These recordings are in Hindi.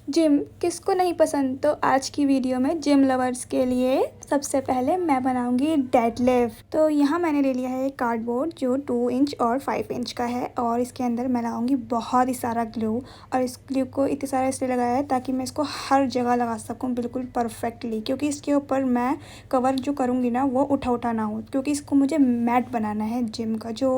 जिम किसको नहीं पसंद। तो आज की वीडियो में जिम लवर्स के लिए सबसे पहले मैं बनाऊंगी डेडलिफ्ट। तो यहाँ मैंने ले लिया है एक कार्डबोर्ड जो 2 इंच और 5 इंच का है और इसके अंदर मैं लगाऊंगी बहुत ही सारा ग्लू। और इस ग्लू को इतने सारा इसलिए लगाया है ताकि मैं इसको हर जगह लगा सकूँ बिल्कुल परफेक्टली, क्योंकि इसके ऊपर मैं कवर जो करूँगी ना वो उठा ना हो, क्योंकि इसको मुझे मैट बनाना है जिम का। जो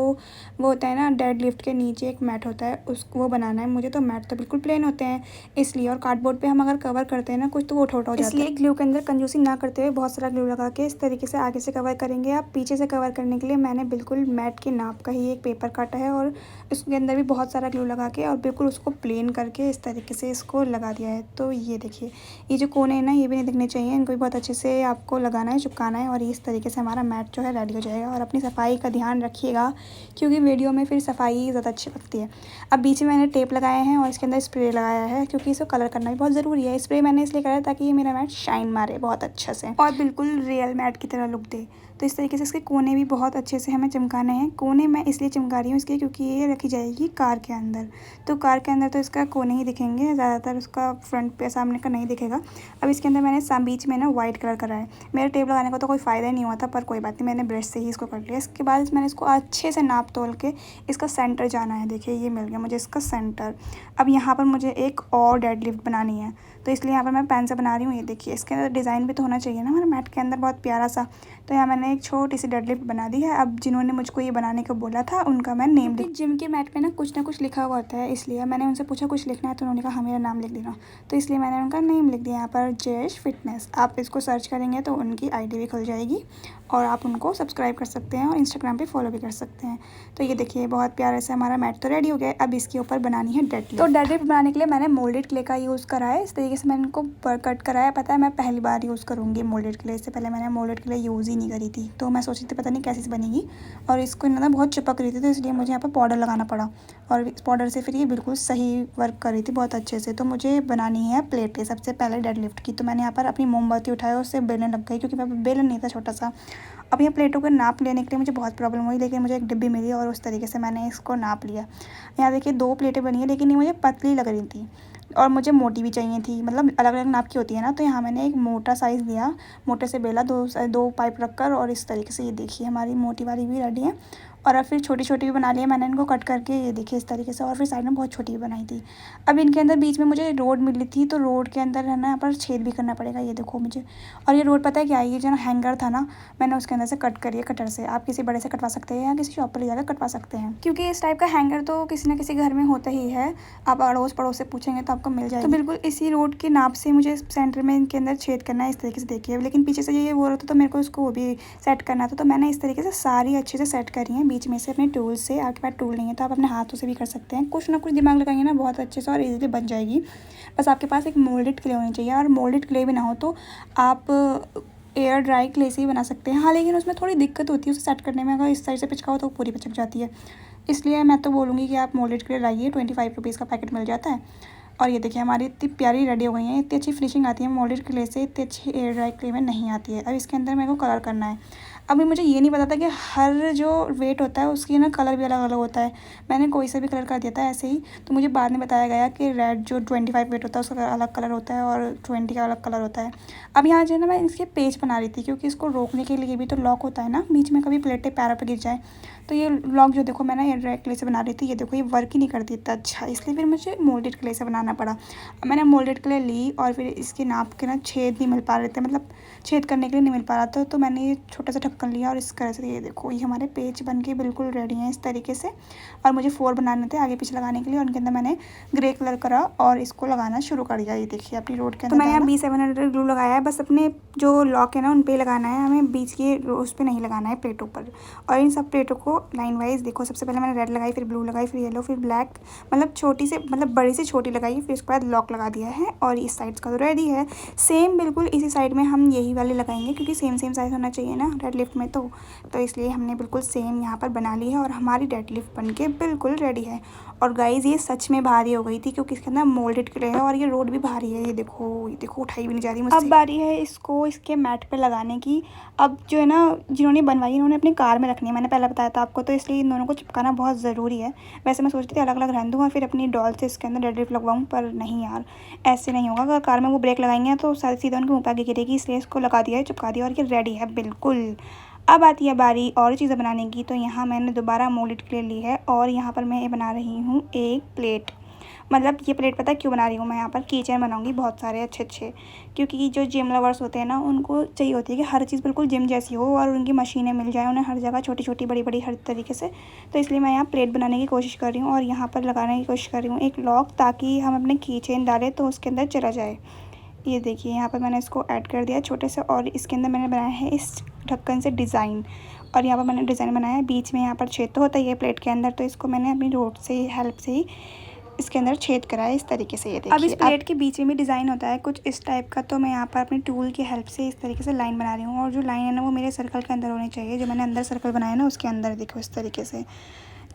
वो होता है ना डेडलिफ्ट के नीचे एक मैट होता है वो बनाना है मुझे। तो मैट तो बिल्कुल प्लेन होते हैं इसलिए, और कार्डबोर्ड पे हम अगर कवर करते हैं ना कुछ तो वो उठा हो जाता है। इसलिए ग्लू के अंदर कंजूसी ना करते हुए बहुत सारा ग्लू लगा के इस तरीके से आगे से कवर करेंगे। आप पीछे से कवर करने के लिए मैंने बिल्कुल मैट के नाप का ही एक पेपर काटा है और उसके अंदर भी बहुत सारा ग्लू लगा के और बिल्कुल उसको प्लेन करके इस तरीके से इसको लगा दिया है। तो ये देखिए, ये जो कोने हैं ना ये भी नहीं दिखने चाहिए, इनको भी बहुत अच्छे से आपको लगाना है, चिपकाना है। और इस तरीके से हमारा मैट जो है रेडी हो जाएगा। और अपनी सफाई का ध्यान रखिएगा क्योंकि वीडियो में फिर सफाई ज़्यादा अच्छी लगती है। अब बीच में मैंने टेप लगाए हैं और इसके अंदर स्प्रे लगाया है क्योंकि इसको कलर करना भी बहुत ज़रूरी है। स्प्रे मैंने इसलिए करा ताकि ये मेरा मैट शाइन मारे बहुत अच्छा से और बिल्कुल रियल मैट की तरह लुक दे। तो इस तरीके से इसके कोने भी बहुत अच्छे से हमें चमकाने हैं। कोने मैं इसलिए चमका रही हूँ इसके क्योंकि ये रखी जाएगी कार के अंदर। तो कार के अंदर तो इसका कोने ही दिखेंगे, ज़्यादातर उसका फ्रंट पे सामने का नहीं दिखेगा। अब इसके अंदर मैंने बीच में ना वाइट कलर करा है। मेरे टेप लगाने का तो कोई फ़ायदा ही नहीं हुआ था, पर कोई बात नहीं, मैंने ब्रश से ही इसको कर लिया। इसके बाद मैंने इसको अच्छे से नाप तोल के इसका सेंटर जाना है। देखिए ये मिल गया मुझे इसका सेंटर। अब यहाँ पर मुझे एक और डेडलिफ्ट बनानी है तो इसलिए यहाँ पर मैं पेन से बना रही हूँ। ये देखिए, इसके अंदर डिज़ाइन भी तो होना चाहिए ना हमारे मैट के अंदर बहुत प्यारा सा। तो यहाँ मैंने एक छोटी सी डेडलिफ्ट बना दी है। अब जिन्होंने मुझको ये बनाने को बोला था उनका मैं नेम लिख, जिम के मैट पे ना कुछ लिखा हुआ होता है, इसलिए मैंने उनसे पूछा कुछ लिखना है तो उन्होंने कहा हाँ मेरा नाम लिख देना। तो इसलिए मैंने उनका नेम लिख दिया यहाँ पर, जयेश फिटनेस। आप इसको सर्च करेंगे तो उनकी आईडी भी खुल जाएगी और आप उनको सब्सक्राइब कर सकते हैं और इंस्टाग्राम पे फॉलो भी कर सकते हैं। तो ये देखिए बहुत प्यारे से हमारा मैट तो रेडी हो गया है। अब इसके ऊपर बनानी है डेडलिफ्ट। तो डेडलिफ्ट बनाने के लिए मैंने मोल्डेड क्ले का यूज़ करा है। इस तरीके से मैंने इनको कट करा है। पता है मैं पहली बार यूज़ करूँगी मोल्डेड क्ले, इससे पहले मैंने मोल्डेड क्ले यूज़ ही नहीं करी थी। तो मैं सोची थी पता नहीं कैसी बनेगी और इसको ना बहुत चिपक रही थी, तो इसलिए मुझे यहाँ पर पाउडर लगाना पड़ा और इस पाउडर से फिर ये बिल्कुल सही वर्क कर रही थी बहुत अच्छे से। तो मुझे बनानी है प्लेटें सबसे पहले डेडलिफ्ट की। तो मैंने यहाँ पर अपनी मोमबत्ती उठाया, उससे बेलन लग गई क्योंकि मैं बेलन नहीं था छोटा सा। अब ये प्लेटों का नाप लेने के लिए मुझे बहुत प्रॉब्लम हुई, लेकिन मुझे एक डिब्बी मिली और उस तरीके से मैंने इसको नाप लिया। यहाँ देखिए 2 प्लेटें बनी है, लेकिन ये मुझे पतली लग रही थी और मुझे मोटी भी चाहिए थी, मतलब अलग अलग नाप की होती है ना। तो यहाँ मैंने एक मोटा साइज़ लिया, मोटे से बेला, दो पाइप रखकर और इस तरीके से ये देखिए हमारी मोटी वाली भी रेडी है। और अब फिर छोटी छोटी भी बना ली है मैंने इनको कट करके, ये देखिए इस तरीके से। और फिर साइड में बहुत छोटी भी बनाई थी। अब इनके अंदर बीच में मुझे रोड मिली थी, तो रोड के अंदर है ना यहाँ पर छेद भी करना पड़ेगा, ये देखो मुझे। और ये रोड पता है क्या है, ये जो हैंगर था ना मैंने उसके अंदर से कट करी है कटर से। आप किसी बड़े से कटवा सकते हैं या किसी शॉप पर ले जाकर कटवा सकते हैं, क्योंकि इस टाइप का हैंगर तो किसी ना किसी घर में होता ही है। आप अड़ोस पड़ोस से पूछेंगे तो आपको मिल जाएगा। तो बिल्कुल इसी रोड के नाप से मुझे सेंटर में इनके अंदर छेद करना है इस तरीके से देखिए। लेकिन पीछे से ये वो रहता तो मेरे को उसको वो भी सेट करना था। तो मैंने इस तरीके से सारी अच्छे से सेट करी है बीच में से अपने टूल से। आपके पास टूल नहीं है तो आप अपने हाथों से भी कर सकते हैं। कुछ ना कुछ दिमाग लगाएंगे ना बहुत अच्छे से और इजीली बन जाएगी। बस आपके पास एक मोल्डेड क्ले होनी चाहिए, और मोल्डेड क्ले भी ना हो तो आप एयर ड्राई क्ले से ही बना सकते हैं। हाँ लेकिन उसमें थोड़ी दिक्कत होती है उसे सेट करने में, अगर इस साइड से पिचकाओ तो पूरी पिचक जाती है। इसलिए मैं तो बोलूँगी कि आप मोल्डेड क्ले लाइए, 25 रुपीज़ का पैकेट मिल जाता है। और ये देखिए हमारी इतनी प्यारी रेडी हो गई है, इतनी अच्छी फिनिशिंग आती है मोल्डेड क्ले से, इतनी अच्छी एयर ड्राई क्ले में नहीं आती है। अब इसके अंदर मेरे को कलर करना है। अभी मुझे ये नहीं पता था कि हर जो वेट होता है उसकी ना कलर भी अलग अलग होता है। मैंने कोई सा भी कलर कर दिया था ऐसे ही। तो मुझे बाद में बताया गया कि रेड जो 25 वेट होता है उसका अलग कलर होता है और 20 का अलग कलर होता है। अब यहाँ जो है ना मैं इसके पेज बना रही थी, क्योंकि इसको रोकने के लिए भी तो लॉक होता है ना, बीच में कभी प्लेटें पैरों पर गिर जाए। तो ये लॉक जो देखो मैं ना एयर ड्राई क्ले से बना रही थी, ये देखो ये वर्क ही नहीं करती इतना अच्छा, इसलिए फिर मुझे मोल्डेड क्ले से बनाना पड़ा। मैंने मोल्डेड क्ले ली और फिर इसके नाप के ना छेद नहीं मिल पा रहे थे, मतलब छेद करने के लिए नहीं मिल पा रहा था। तो मैंने ये छोटा सा ढक्कन लिया और इस तरह से ये देखो ये हमारे पेज बन के बिल्कुल रेडी हैं इस तरीके से। और मुझे 4 बनाने थे आगे पीछे लगाने के लिए, और उनके अंदर मैंने ग्रे कलर करा और इसको लगाना शुरू कर दिया। ये देखिए अपनी रोड के अंदर। तो मैंने यहाँ B700 ग्लू लगाया है, बस अपने जो लॉक है ना उन पर लगाना है, हमें बीच के उस पर नहीं लगाना है प्लेटों पर। और इन सब प्लेटों को लाइन वाइज देखो, सबसे पहले मैंने रेड लगाई, फिर ब्लू लगाई, फिर येलो, फिर ब्लैक, मतलब छोटी से मतलब बड़ी से छोटी लगाई, फिर उसके बाद लॉक लगा दिया है। और इस साइड का तो रेडी है। सेम बिल्कुल इसी साइड में हम यही वाले लगाएंगे, क्योंकि सेम साइज़ होना चाहिए ना डेडलिफ्ट में। तो इसलिए हमने बिल्कुल सेम यहाँ पर बना ली है और हमारी डेडलिफ्ट बन के बिल्कुल रेडी है। और गाइज़ ये सच में भारी हो गई थी क्योंकि इसके अंदर मोल्डेड क्ले है और ये रोड भी भारी है। ये देखो उठाई भी नहीं जा रही मुझसे। अब बारी है इसको इसके मैट पे लगाने की। अब जो है ना, जिन्होंने बनवाई इन्होंने अपनी कार में रखनी है, मैंने पहले बताया था आपको, तो इसलिए इन दोनों को चिपकाना बहुत ज़रूरी है। वैसे मैं सोच रही थी अलग अलग रहने दूँ और फिर अपनी डॉल से इसके अंदर डेडलिफ्ट लगवाऊँ, पर नहीं यार, ऐसे नहीं होगा। अगर कार में वो ब्रेक लगाएंगे तो सीधा उनके मुँह पे आगे गिरेगी, इसलिए इसको लगा दिया है, चिपका दिया और ये रेडी है बिल्कुल। अब आती है बारी और चीज़ें बनाने की। तो यहाँ मैंने दोबारा मोल्डेड क्ले ली है और यहाँ पर मैं ये बना रही हूँ एक प्लेट। मतलब ये प्लेट पता है क्यों बना रही हूँ मैं? यहाँ पर कीचेन बनाऊँगी बहुत सारे अच्छे, क्योंकि जो जिम लवर्स होते हैं ना, उनको चाहिए होती है कि हर चीज़ बिल्कुल जिम जैसी हो और उनकी मशीनें मिल जाए उन्हें हर जगह, छोटी छोटी बड़ी बड़ी हर तरीके से। तो इसलिए मैं यहाँ प्लेट बनाने की कोशिश कर रही हूँ और यहाँ पर लगाने की कोशिश कर रही हूँ एक लॉक, ताकि हम अपने कीचेन डालें तो उसके अंदर चला जाए। ये देखिए यहाँ पर मैंने इसको ऐड कर दिया छोटे से, और इसके अंदर मैंने बनाया है इस ढक्कन से डिज़ाइन। और यहाँ पर मैंने डिज़ाइन बनाया है, बीच में यहाँ पर छेद तो होता ही है प्लेट के अंदर, तो इसको मैंने अपनी रोड से हेल्प से ही इसके अंदर छेद करा है इस तरीके से। ये देखिए अब इस प्लेट के बीच में भी डिज़ाइन होता है कुछ इस टाइप का, तो मैं यहाँ पर अपनी टूल की हेल्प से इस तरीके से लाइन बना रही हूँ। और जो लाइन है ना, वो मेरे सर्कल के अंदर होनी चाहिए। जो मैंने अंदर सर्कल बनाया ना, उसके अंदर देखो इस तरीके से,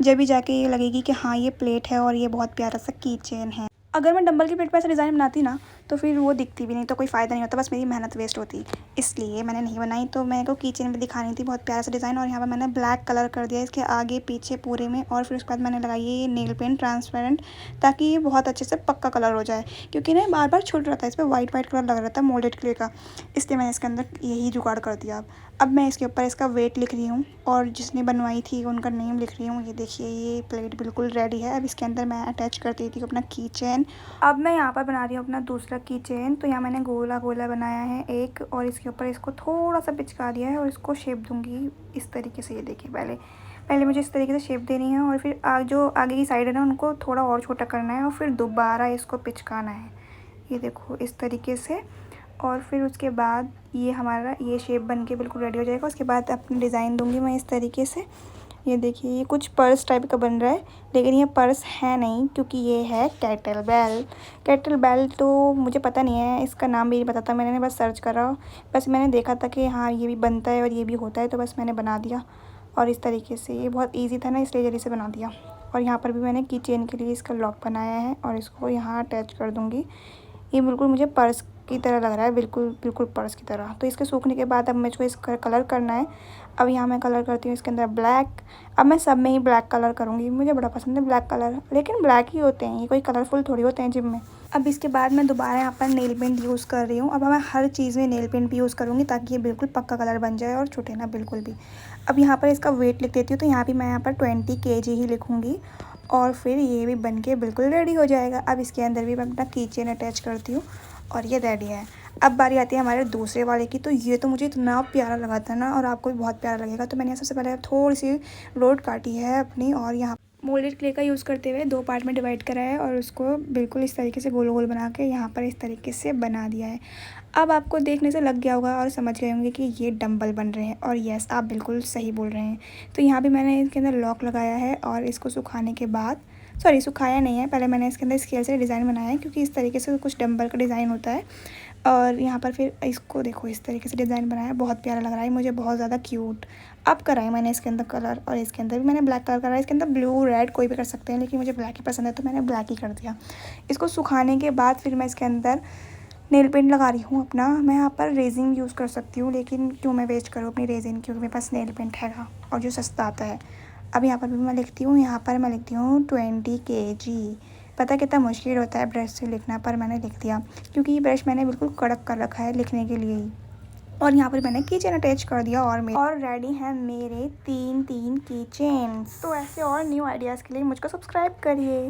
जब भी जाके ये लगेगी कि हाँ ये प्लेट है और ये बहुत प्यारा सा की चेन है। अगर मैं डंबल की प्लेट पर ऐसा डिज़ाइन बनाती ना, तो फिर वो दिखती भी नहीं, तो कोई फ़ायदा नहीं होता, बस मेरी मेहनत वेस्ट होती। इसलिए मैंने नहीं बनाई। तो मेरे को किचन में दिखानी थी बहुत प्यारा सा डिज़ाइन, और यहाँ पर मैंने ब्लैक कलर कर दिया इसके आगे पीछे पूरे में। और फिर उसके बाद मैंने लगाई ये नेल पेंट ट्रांसपेरेंट, ताकि ये बहुत अच्छे से पक्का कलर हो जाए, क्योंकि ना बार बार छूट रहा था, इस पर वाइट कलर लग रहा था मोल्डेड क्ले का, इसलिए मैंने इसके अंदर यही जुगाड़ कर दिया। अब मैं इसके ऊपर इसका वेट लिख रही हूँ और जिसने बनवाई थी उनका नेम लिख रही हूँ। ये देखिए ये प्लेट बिल्कुल रेडी है। अब इसके अंदर मैं अटैच कर दी थी अपना की चेन। अब मैं यहाँ पर बना रही हूँ अपना दूसरा की चेन। तो यहाँ मैंने गोला गोला बनाया है एक, और इसके ऊपर इसको थोड़ा सा पिचका दिया है और इसको शेप दूँगी इस तरीके से। ये देखिए पहले मुझे इस तरीके से शेप देनी है, और फिर जो आगे की साइड है ना, उनको थोड़ा और छोटा करना है और फिर दोबारा इसको पिचकाना है। ये देखो इस तरीके से। और फिर उसके बाद ये हमारा ये शेप बन के बिल्कुल रेडी हो जाएगा। उसके बाद अपनी डिज़ाइन दूंगी मैं इस तरीके से। ये देखिए ये कुछ पर्स टाइप का बन रहा है, लेकिन ये पर्स है नहीं, क्योंकि ये है कैटल बेल। तो मुझे पता नहीं है, इसका नाम भी नहीं पता था, मैंने बस सर्च करा, बस मैंने देखा था कि हाँ ये भी बनता है और ये भी होता है, तो बस मैंने बना दिया। और इस तरीके से ये बहुत ईजी था ना, इसलिए जल्दी से बना दिया। और यहाँ पर भी मैंने की चेन के लिए इसका लॉक बनाया है और इसको यहाँ अटैच कर दूँगी। ये बिल्कुल मुझे पर्स की तरह लग रहा है, बिल्कुल पर्स की तरह। तो इसके सूखने के बाद अब मुझको इसका कलर करना है। अब यहाँ मैं कलर करती हूँ इसके अंदर ब्लैक। अब मैं सब में ही ब्लैक कलर करूँगी, मुझे बड़ा पसंद है ब्लैक कलर, लेकिन ब्लैक ही होते हैं, ये कोई कलरफुल थोड़ी होते हैं जिम में। अब इसके बाद मैं दोबारा यहाँ पर नेल पेंट यूज़ कर रही हूँ। अब मैं हर चीज़ में नेल पेंट भी यूज़ करूँगी, ताकि ये बिल्कुल पक्का कलर बन जाए और छूटे ना बिल्कुल भी। अब यहाँ पर इसका वेट लिख देती हूँ, तो यहाँ भी मैं यहाँ पर 20 kg ही लिखूँगी, और फिर ये भी बन के बिल्कुल रेडी हो जाएगा। अब इसके अंदर भी मैं अपना की चेन अटैच करती हूँ और ये रेडी है। अब बारी आती है हमारे दूसरे वाले की। तो ये तो मुझे इतना प्यारा लगा था ना, और आपको भी बहुत प्यारा लगेगा। तो मैंने सबसे पहले थोड़ी सी रोड काटी है अपनी, और यहाँ मोल्डेड क्ले का यूज़ करते हुए 2 पार्ट में डिवाइड करा है और उसको बिल्कुल इस तरीके से गोल गोल बना के यहाँ पर इस तरीके से बना दिया है। अब आपको देखने से लग गया होगा और समझ गए होंगे कि ये डंबल बन रहे हैं, और यस आप बिल्कुल सही बोल रहे हैं। तो यहाँ भी मैंने इसके अंदर लॉक लगाया है, और इसको सुखाने के बाद, सॉरी सुखाया नहीं है, पहले मैंने इसके अंदर स्केल से डिज़ाइन बनाया है, क्योंकि इस तरीके से कुछ डंबल का डिज़ाइन होता है। और यहाँ पर फिर इसको देखो इस तरीके से डिज़ाइन बनाया है, बहुत प्यारा लग रहा है मुझे, बहुत ज़्यादा क्यूट। अब कराई मैंने इसके अंदर कलर, और इसके अंदर भी मैंने ब्लैक कलर करा है। इसके अंदर ब्लू रेड कोई भी कर सकते हैं, लेकिन मुझे ब्लैक ही पसंद है, तो मैंने ब्लैक ही कर दिया। इसको सुखाने के बाद फिर मैं इसके अंदर नेल पेंट लगा रही हूँ अपना। मैं यहाँ पर रेजिन यूज़ कर सकती हूँ, लेकिन क्यों मैं वेस्ट करूँ अपनी रेजिन, क्योंकि मेरे पास नेल पेंट हैगा और जो सस्ता आता है। अब यहाँ पर भी मैं लिखती हूँ, यहाँ पर मैं लिखती हूँ 20 kg। पता कितना मुश्किल होता है ब्रश से लिखना, पर मैंने लिख दिया, क्योंकि ये ब्रश मैंने बिल्कुल कड़क कर रखा है लिखने के लिए ही। और यहाँ पर मैंने की चेन अटैच कर दिया, और रेडी हैं मेरे 3 की चेन्स। तो ऐसे और न्यू आइडियाज़ के लिए मुझको सब्सक्राइब करिए।